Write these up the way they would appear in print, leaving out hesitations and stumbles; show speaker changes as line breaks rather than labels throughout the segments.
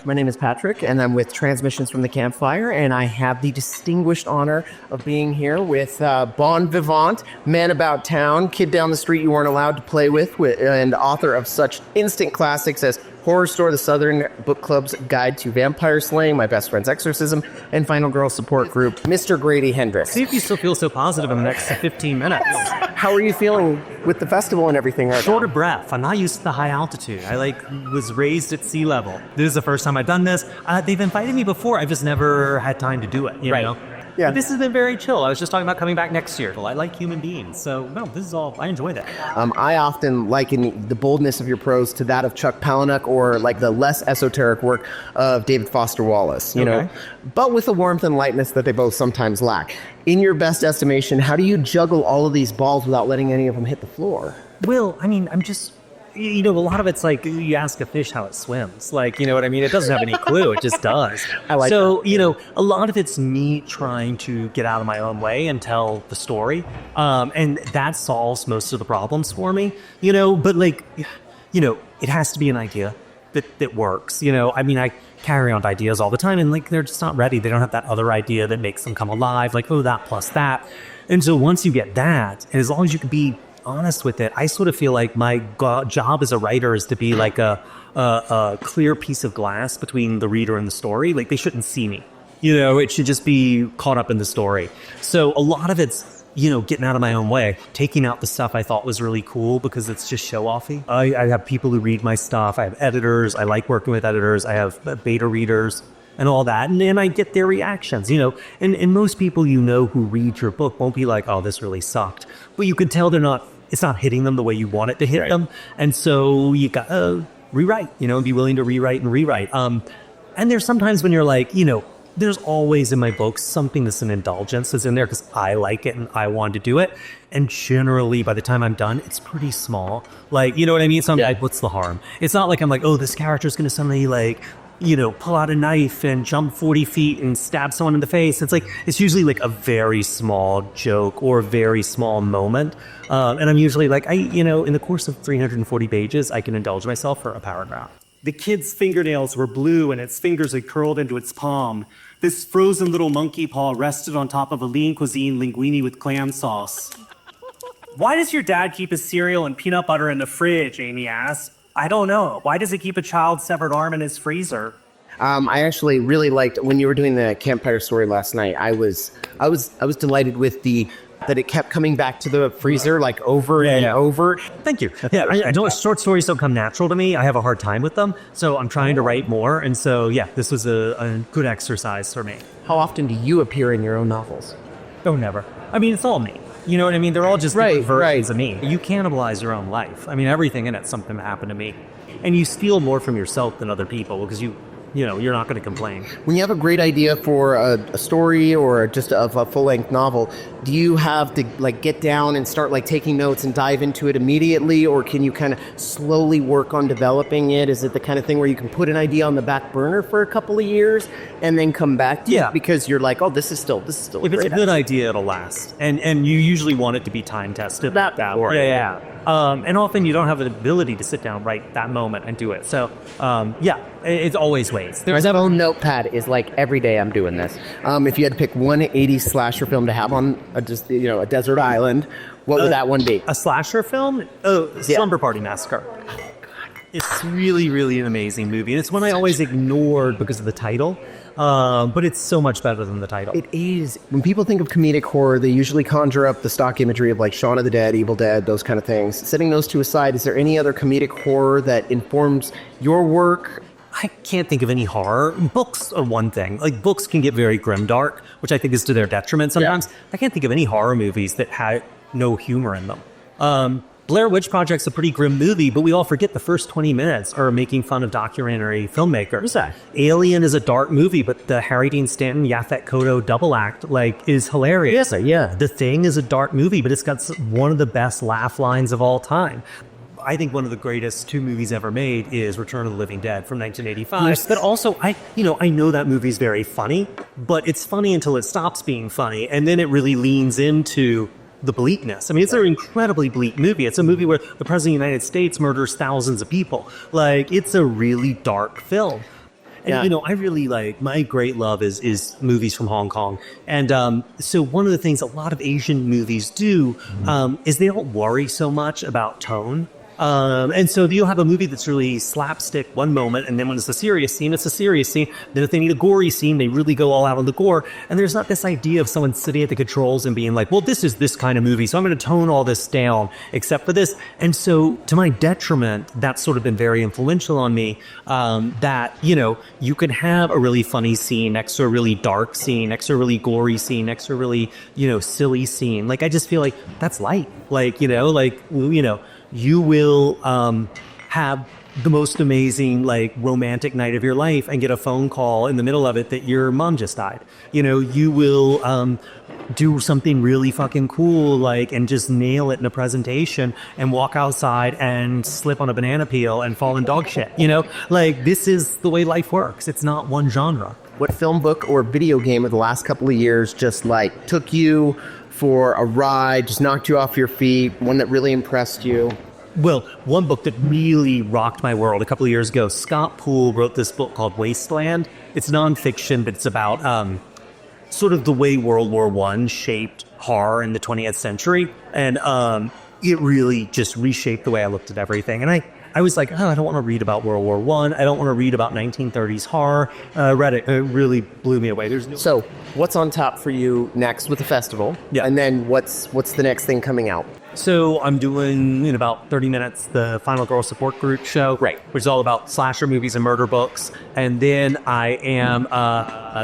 My name is Patrick, and I'm with Transmissions from the Campfire, and I have the distinguished honor of being here with bon vivant, man about town, kid down the street you weren't allowed to play with, and author of such instant classics as Horrorstör, the Southern Book Club's Guide to Vampire Slaying, My Best Friend's Exorcism, and Final Girl Support Group, Mr. Grady Hendrix.
See if you still feel so positive in the next 15 minutes.
How are you feeling with the festival and everything right
Short
now?
of breath. I'm not used to the high altitude. I was raised at sea level. This is the first time I've done this. They've invited me before. I've just never had time to do it, you know?
Yeah.
But this has been very chill. I was just talking about coming back next year. Well, I like human beings. So, no, this is all, I enjoy that.
I often liken the boldness of your prose to that of Chuck Palahniuk or like the less esoteric work of David Foster Wallace, you know, but with the warmth and lightness that they both sometimes lack. In your best estimation, how do you juggle all of these balls without letting any of them hit the floor?
Well, I mean, I'm just, you know, a lot of it's like you ask a fish how it swims. Like, you know what I mean? It doesn't have any clue. It just does.
I like
so,
that.
You know, a lot of it's me trying to get out of my own way and tell the story. And that solves most of the problems for me, you know, but like, you know, it has to be an idea that works. You know, I mean, I carry on ideas all the time and like, they're just not ready. They don't have that other idea that makes them come alive. Like, oh, that plus that. And so once you get that, and as long as you can be honest with it, I sort of feel like my job as a writer is to be like a clear piece of glass between the reader and the story. Like, they shouldn't see me, you know, it should just be caught up in the story. So a lot of it's, you know, getting out of my own way, taking out the stuff I thought was really cool because it's just show-offy. I have people who read my stuff. I have editors. I like working with editors. I have beta readers and all that. And then I get their reactions, you know, and most people, you know, who read your book won't be like, oh, this really sucked. But you can tell it's not hitting them the way you want it to hit them. And so you got to rewrite, you know, be willing to rewrite and rewrite. And there's sometimes when you're like, you know, there's always in my books something that's an indulgence that's in there because I like it and I want to do it. And generally, by the time I'm done, it's pretty small. Like, you know what I mean? So I'm like, what's the harm? It's not like I'm like, oh, this character's going to suddenly like, you know, pull out a knife and jump 40 feet and stab someone in the face. It's like, it's usually like a very small joke or a very small moment. And I'm usually like, you know, in the course of 340 pages, I can indulge myself for a paragraph. The kid's fingernails were blue and its fingers had curled into its palm. This frozen little monkey paw rested on top of a lean cuisine linguine with clam sauce. Why does your dad keep his cereal and peanut butter in the fridge? Amy asked. I don't know. Why does he keep a child's severed arm in his freezer?
I actually really liked when you were doing the campfire story last night. I was delighted with that it kept coming back to the freezer like over and over.
Thank you. Yeah, I know short stories don't come natural to me. I have a hard time with them, so I'm trying to write more. And so, yeah, this was a good exercise for me.
How often do you appear in your own novels?
Oh, never. I mean, it's all me. You know what I mean? They're all just different versions
right.
of me. You cannibalize your own life. I mean, everything in it's something that happened to me. And you steal more from yourself than other people because you know, you're not going to complain.
When you have a great idea for a story or just a full-length novel, do you have to like get down and start like taking notes and dive into it immediately, or can you kind of slowly work on developing it? Is it the kind of thing where you can put an idea on the back burner for a couple of years and then come back to it because you're like, oh, this is still
if it's a good idea, it'll last, and you usually want it to be time tested.
That way.
Yeah. And often you don't have the ability to sit down right that moment and do it. So, it's always ways.
My phone notepad is like every day I'm doing this. If you had to pick one 80s slasher film to have on a desert island, what would that one be?
A slasher film? Oh, Slumber Party Massacre. Oh, God. It's really, really an amazing movie. And it's one I always ignored because of the title. But it's so much better than the title.
It is. When people think of comedic horror, they usually conjure up the stock imagery of like Shaun of the Dead, Evil Dead, those kind of things. Setting those two aside, is there any other comedic horror that informs your work?
I can't think of any horror. Books are one thing. Like, books can get very grimdark, which I think is to their detriment sometimes. I can't think of any horror movies that had no humor in them. Blair Witch Project's a pretty grim movie, but we all forget the first 20 minutes are making fun of documentary filmmakers.
What's that?
Alien is a dark movie, but the Harry Dean Stanton, Yaphet Kotto double act is hilarious.
Yeah.
The Thing is a dark movie, but it's got one of the best laugh lines of all time. I think one of the greatest two movies ever made is Return of the Living Dead from 1985.
Yes.
But also, I know that movie's very funny, but it's funny until it stops being funny, and then it really leans into the bleakness. I mean, it's an incredibly bleak movie. It's a movie where the President of the United States murders thousands of people. Like, it's a really dark film. And,
Yeah.
you know, I really like, my great love is movies from Hong Kong. And so one of the things a lot of Asian movies do is they don't worry so much about tone. And so you'll have a movie that's really slapstick one moment, and then when it's a serious scene, it's a serious scene. Then if they need a gory scene, they really go all out on the gore. And there's not this idea of someone sitting at the controls and being like, well, this is this kind of movie, so I'm going to tone all this down except for this. And so to my detriment, that's sort of been very influential on me, that, you know, you could have a really funny scene next to a really dark scene, next to a really gory scene, next to a really, you know, silly scene. Like, I just feel like that's light. Like, you know, you will have the most amazing, like, romantic night of your life and get a phone call in the middle of it that your mom just died. You know, you will do something really fucking cool, like, and just nail it in a presentation and walk outside and slip on a banana peel and fall in dog shit. You know, like, this is the way life works. It's not one genre.
What film, book, or video game of the last couple of years just like took you for a ride, just knocked you off your feet, one that really impressed you?
Well, one book that really rocked my world a couple of years ago, Scott Poole wrote this book called Wasteland. It's nonfiction, but it's about sort of the way World War I shaped horror in the 20th century. And it really just reshaped the way I looked at everything. And I was like, oh, I don't want to read about World War I. I don't want to read about 1930s horror. Read it. It really blew me away.
So what's on top for you next with the festival?
Yeah.
And then what's the next thing coming out?
So I'm doing, in about 30 minutes, the Final Girl Support Group show,
Right.
which is all about slasher movies and murder books. And then I am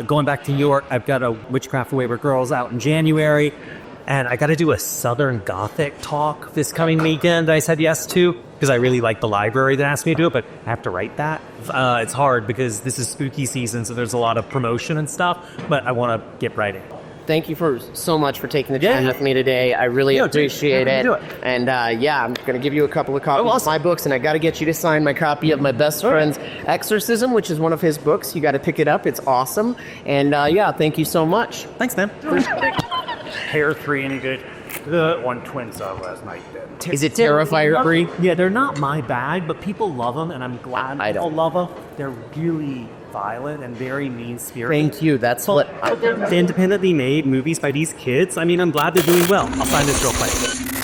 going back to New York. I've got a Witchcraft for Wayward Girls out in January. And I got to do a Southern Gothic talk this coming weekend I said yes to, because I really like the library that asked me to do it, but I have to write that. It's hard because this is spooky season, so there's a lot of promotion and stuff, but I want to get writing.
Thank you so much for taking the time with me today. I really appreciate it. And I'm going to give you a couple of copies of my books, and I got to get you to sign my copy of my best friend's Exorcism, which is one of his books. You got to pick it up. It's awesome. And thank you so much.
Thanks, man.
Hair 3 any good? The one twin saw last night.
Is it Terrifier 3?
Yeah, they're not my bag, but people love them, and I'm glad people love them. They're really violent and very mean-spirited.
Thank you. That's what
They're independently made movies by these kids. I mean, I'm glad they're doing well. I'll sign this real quick.